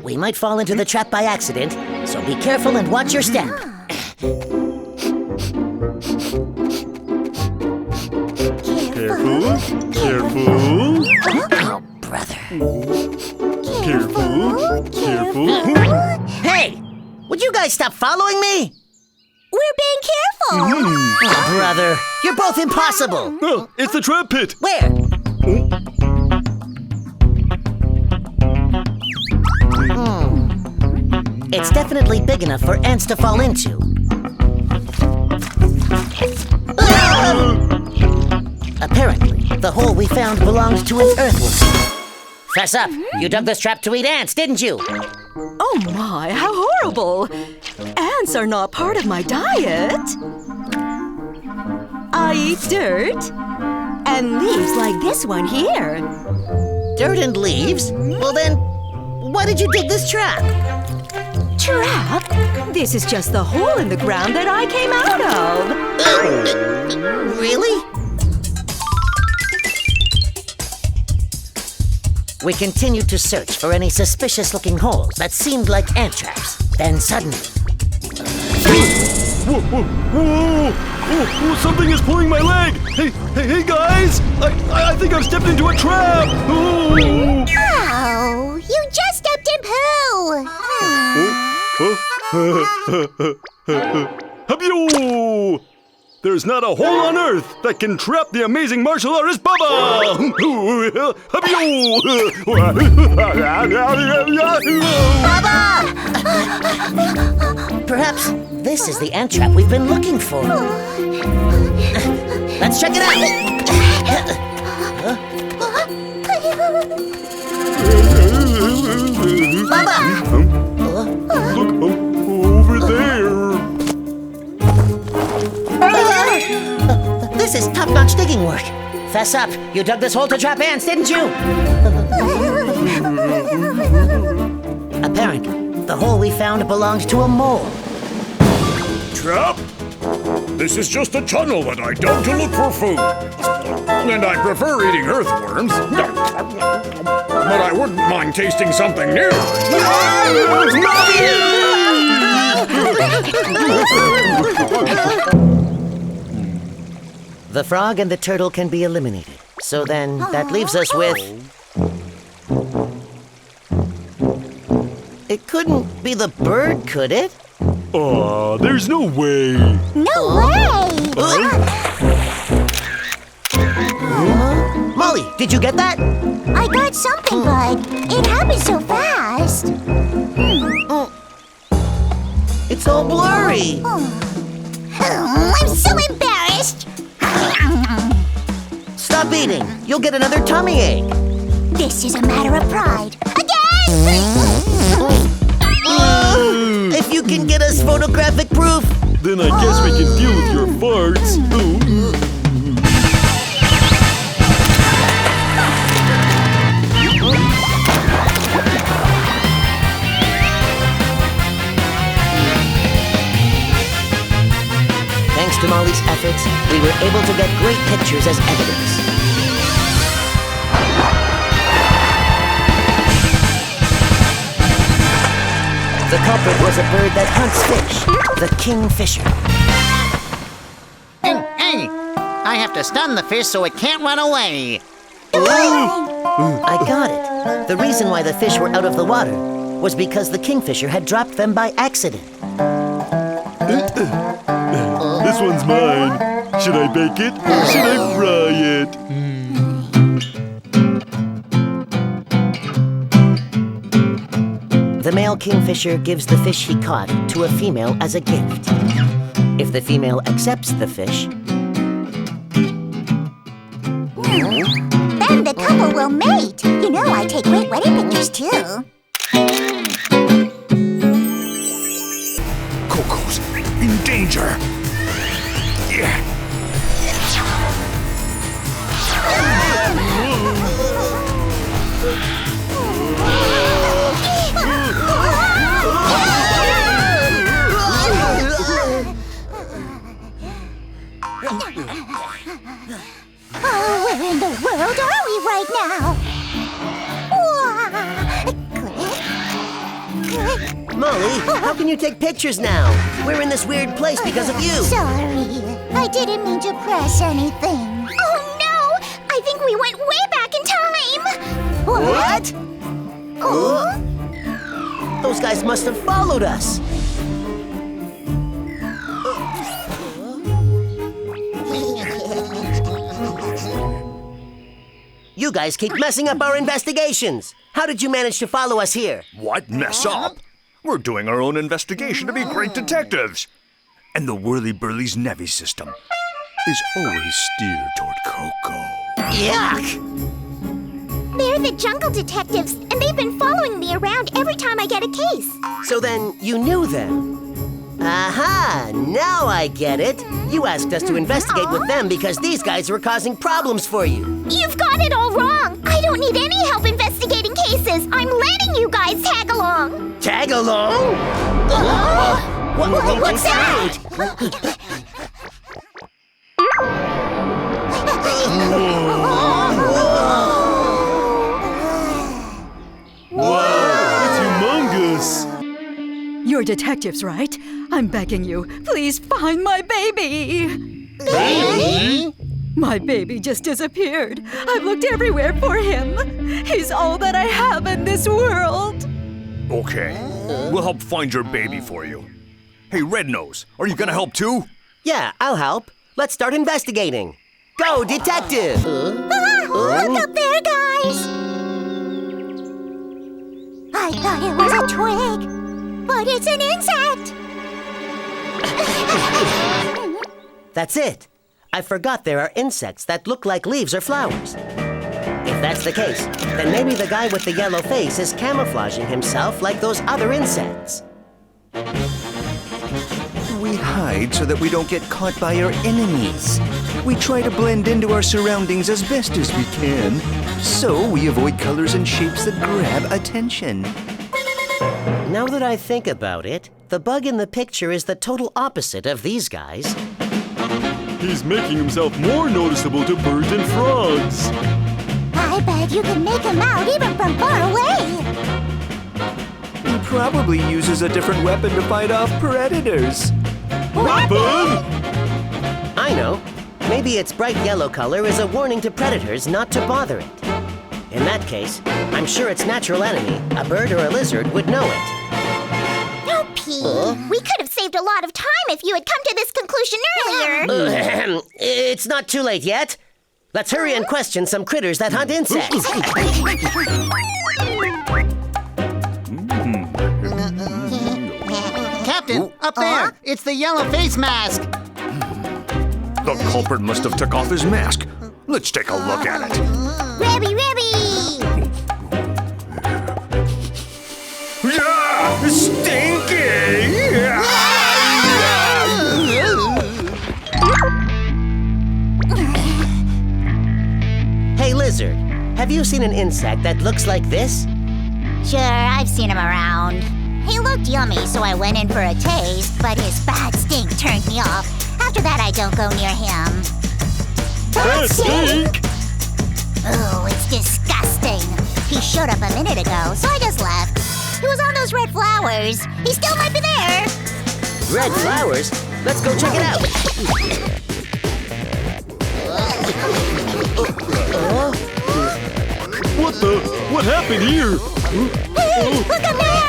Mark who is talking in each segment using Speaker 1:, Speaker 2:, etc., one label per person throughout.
Speaker 1: We might fall into the trap by accident, so be careful and watch your step.
Speaker 2: Careful, careful.
Speaker 1: Oh, brother.
Speaker 2: Careful, careful.
Speaker 1: Hey! Would you guys stop following me?
Speaker 3: We're being careful.
Speaker 1: Oh, brother, you're both impossible.
Speaker 2: Oh, it's the trap pit.
Speaker 1: Where? It's definitely big enough for ants to fall into. Apparently, the hole we found belonged to an earthworm. Fess up, you dug this trap to eat ants, didn't you?
Speaker 3: Oh my, how horrible! Ants are not part of my diet. I eat dirt and leaves like this one here.
Speaker 1: Dirt and leaves? Well then, why did you dig this trap?
Speaker 3: Trap? This is just the hole in the ground that I came out of.
Speaker 1: Really? We continued to search for any suspicious-looking holes that seemed like ant traps. Then suddenly...
Speaker 2: Whoa, whoa, whoa! Oh, something is pulling my leg! Hey, guys! I think I've stepped into a trap! Oh,
Speaker 4: you just stepped in poo!
Speaker 2: Habyo! There's not a hole on earth that can trap the amazing martial artist Bubba!
Speaker 1: Bubba! Perhaps this is the ant trap we've been looking for. Let's check it out! Bubba!
Speaker 2: Look over there!
Speaker 1: This is top-notch digging work. Fess up, you dug this hole to trap ants, didn't you? Apparently, the hole we found belonged to a mole.
Speaker 5: Trap? This is just a tunnel that I dug to look for food. And I prefer eating earthworms. But I wouldn't mind tasting something new.
Speaker 1: The frog and the turtle can be eliminated. So then, that leaves us with... It couldn't be the bird, could it?
Speaker 2: Aw, there's no way!
Speaker 4: No way!
Speaker 1: Molly, did you get that?
Speaker 4: I got something, but it happened so fast.
Speaker 1: It's all blurry.
Speaker 4: I'm so embarrassed.
Speaker 1: Stop eating. You'll get another tummy ache.
Speaker 4: This is a matter of pride. Again!
Speaker 1: If you can get us photographic proof.
Speaker 2: Then I guess we can deal with your farts.
Speaker 1: Thanks to Molly's efforts, we were able to get great pictures as evidence. The culprit was a bird that hunts fish, the Kingfisher.
Speaker 6: Hey! I have to stun the fish so it can't run away.
Speaker 1: I got it. The reason why the fish were out of the water was because the Kingfisher had dropped them by accident.
Speaker 2: This one's mine. Should I bake it or should I fry it?
Speaker 1: The male Kingfisher gives the fish he caught to a female as a gift. If the female accepts the fish,
Speaker 4: Then the couple will mate. You know I take great wedding pictures too.
Speaker 5: Coco's in danger. Yeah.
Speaker 4: Oh, where in the world are we right now? Whoa!
Speaker 1: Molly, how can you take pictures now? We're in this weird place because of you.
Speaker 4: Sorry. I didn't mean to press anything. Oh, no! I think we went way back in time!
Speaker 1: What?
Speaker 4: Oh?
Speaker 1: Those guys must have followed us. You guys keep messing up our investigations. How did you manage to follow us here?
Speaker 5: What? Mess up? We're doing our own investigation to be great detectives. And the Whirly-Burly's Nevi system is always steered toward Coco.
Speaker 1: Yuck!
Speaker 4: They're the jungle detectives, and they've been following me around every time I get a case.
Speaker 1: So then you knew them. Aha! Now I get it. You asked us to investigate with them because these guys were causing problems for you.
Speaker 4: You've got it all wrong. I don't need any help investigating cases. I'm letting you guys tag along.
Speaker 1: Tag along?
Speaker 4: What's that?
Speaker 2: It's humongous.
Speaker 3: You're detectives, right? I'm begging you, please find my baby!
Speaker 6: Baby?
Speaker 3: My baby just disappeared. I've looked everywhere for him. He's all that I have in this world.
Speaker 5: Okay, we'll help find your baby for you. Hey, Red Nose, are you gonna help too?
Speaker 1: Yeah, I'll help. Let's start investigating. Go, detective!
Speaker 4: Look up there, guys! I thought it was a twig, but it's an insect!
Speaker 1: That's it. I forgot there are insects that look like leaves or flowers. If that's the case, then maybe the guy with the yellow face is camouflaging himself like those other insects.
Speaker 7: We hide so that we don't get caught by our enemies. We try to blend into our surroundings as best as we can. So we avoid colors and shapes that grab attention.
Speaker 1: Now that I think about it, the bug in the picture is the total opposite of these guys.
Speaker 2: He's making himself more noticeable to birds and frogs.
Speaker 4: I bet you can make him out even from far away!
Speaker 7: He probably uses a different weapon to fight off predators.
Speaker 2: Weapon?
Speaker 1: I know. Maybe its bright yellow color is a warning to predators not to bother it. In that case, I'm sure its natural enemy, a bird or a lizard, would know it.
Speaker 4: No, Pete. We could have saved a lot of time if you had come to this conclusion earlier.
Speaker 1: It's not too late yet. Let's hurry and question some critters that hunt insects.
Speaker 6: Captain, up there! It's the yellow face mask!
Speaker 5: The culprit must have took off his mask. Let's take a look at it.
Speaker 4: Rabby!
Speaker 5: Yeah! Stinky!
Speaker 1: Hey, lizard, have you seen an insect that looks like this?
Speaker 4: Sure, I've seen him around. He looked yummy, so I went in for a taste, but his bad stink turned me off. After that, I don't go near him.
Speaker 2: Bad stink?
Speaker 4: Oh, it's disgusting. He showed up a minute ago, so I just left. He was on those red flowers. He still might be there.
Speaker 1: Red flowers? Let's go check it out.
Speaker 2: What happened here?
Speaker 4: Hey, look up there!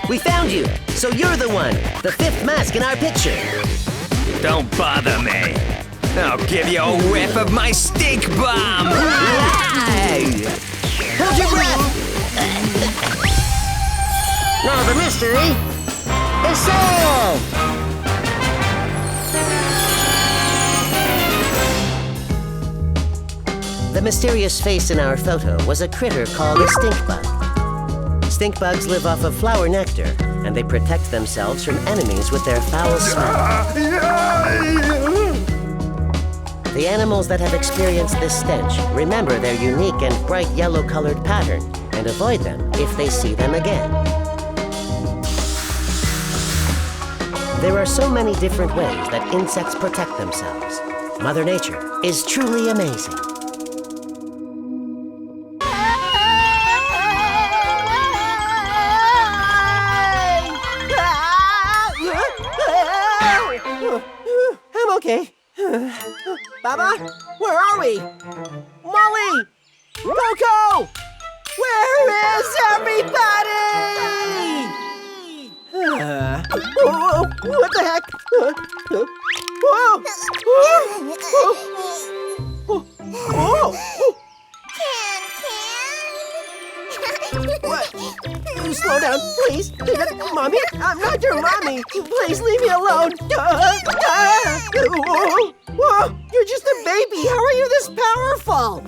Speaker 1: We found you. So you're the one, the fifth mask in our picture.
Speaker 7: Don't bother me. I'll give you a whiff of my stink bomb.
Speaker 1: Hold your breath. Now the mystery is solved. The mysterious face in our photo was a critter called a stinkbug. Stinkbugs live off of flower nectar, and they protect themselves from enemies with their foul smell. The animals that have experienced this stench remember their unique and bright yellow-colored pattern and avoid them if they see them again. There are so many different ways that insects protect themselves. Mother Nature is truly amazing.
Speaker 8: Baba, where are we? Molly! Coco! Where is everybody? What the heck? What? Slow down, please. Mommy, I'm not your mommy. Please leave me alone. Whoa, you're just a baby. How are you this powerful?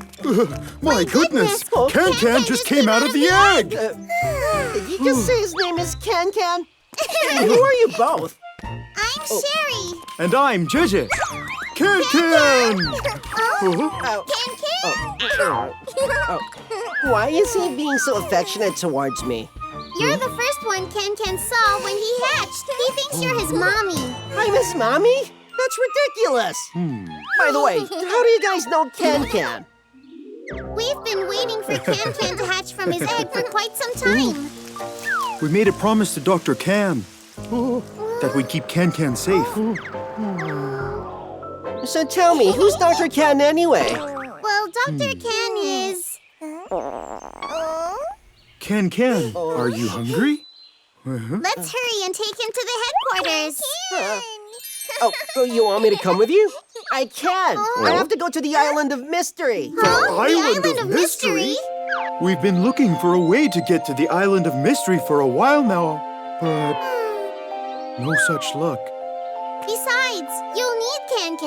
Speaker 2: My goodness! Can just came out of the egg!
Speaker 8: Did you just say his name is Can? And who are you both?
Speaker 4: I'm Sherry.
Speaker 2: And I'm JJ. Can!
Speaker 8: Why is he being so affectionate towards me?
Speaker 4: You're the first one Can saw when he hatched. He thinks you're his mommy.
Speaker 8: I'm his mommy? That's ridiculous. By the way, how do you guys know Can?
Speaker 4: We've been waiting for Can to hatch from his egg for quite some time.
Speaker 2: We made a promise to Dr. Can that we'd keep Can safe.
Speaker 8: So tell me, who's Dr. Can anyway?
Speaker 4: Well, Dr. Can is...
Speaker 2: Can, are you hungry?
Speaker 4: Let's hurry and take him to the headquarters.
Speaker 8: Oh, you want me to come with you? I can't. I have to go to the Island of Mystery.
Speaker 2: The Island of Mystery? We've been looking for a way to get to the Island of Mystery for a while now, but no such luck.
Speaker 4: Besides, you'll need Can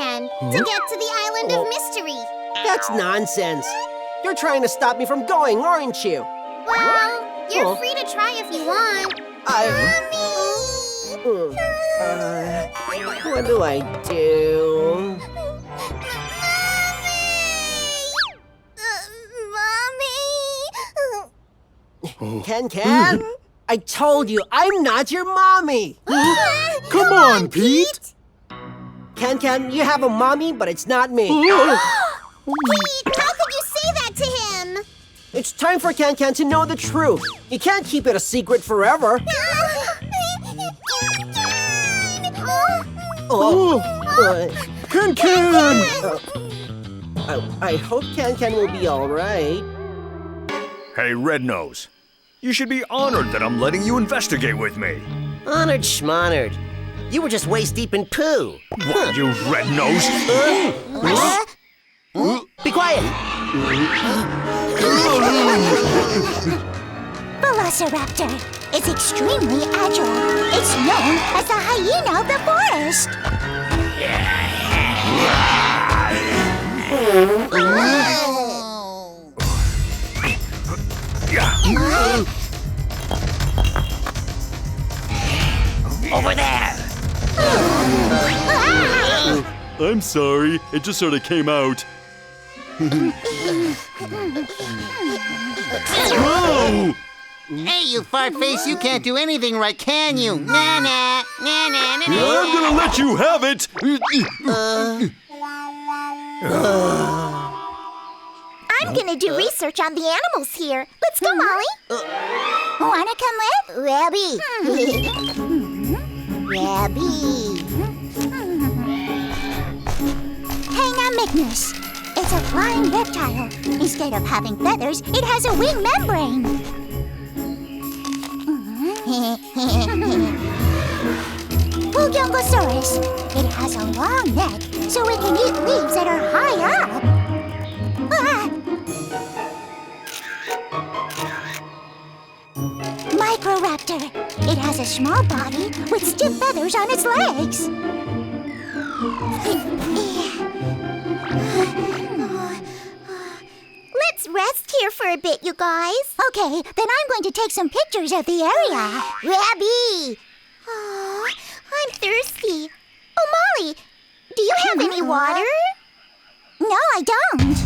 Speaker 4: to get to the Island of Mystery.
Speaker 8: That's nonsense. You're trying to stop me from going, aren't you?
Speaker 4: Well, you're free to try if you want.
Speaker 8: What do I do?
Speaker 4: Mommy!
Speaker 8: Can? I told you, I'm not your mommy!
Speaker 2: Come on, Pete!
Speaker 8: Can, you have a mommy, but it's not me.
Speaker 4: Pete, how could you say that to him?
Speaker 8: It's time for Can to know the truth. You can't keep it a secret forever.
Speaker 2: Can!
Speaker 8: I hope Can will be all right.
Speaker 5: Hey, Red Nose. You should be honored that I'm letting you investigate with me.
Speaker 1: Honored schmonered. You were just waist deep in poo.
Speaker 5: What, you Red Nose?
Speaker 1: Be quiet.
Speaker 4: Velociraptor. It's extremely agile. It's known as the hyena of the forest.
Speaker 1: Over there.
Speaker 2: I'm sorry, it just sort of came out. Whoa!
Speaker 6: Hey, you fart face, you can't do anything right, can you? Nah.
Speaker 2: I'm gonna let you have it!
Speaker 4: I'm gonna do research on the animals here. Let's go, Molly. Wanna come with? Rabby. Hangamignus. It's a flying reptile. Instead of having feathers, it has a wing membrane. Pugyangosaurus. It has a long neck, so it can eat leaves that are high up. Microraptor. It has a small body with stiff feathers on its legs. Let's rest here for a bit, you guys. Okay, then I'm going to take some pictures of the area. Rabby! Oh, I'm thirsty. Oh, Molly, do you have any water? No, I don't.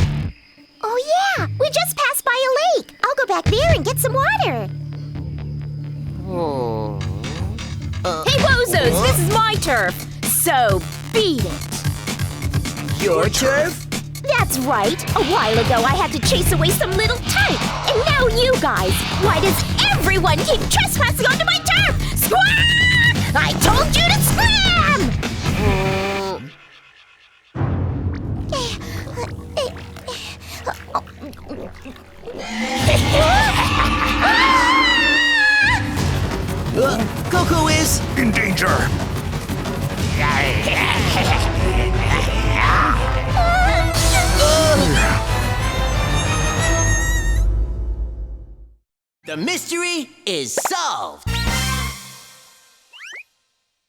Speaker 4: Oh, yeah, we just passed by a lake. I'll go back there and get some water.
Speaker 3: Hey, Wozos, this is my turf. So, beat it.
Speaker 8: Your turf?
Speaker 3: That's right. A while ago, I had to chase away some little tyke. And now you guys. Why does everyone keep trespassing onto my turf? Squawk! I told you to scram!
Speaker 1: know who is?
Speaker 5: In danger.
Speaker 1: The mystery is solved.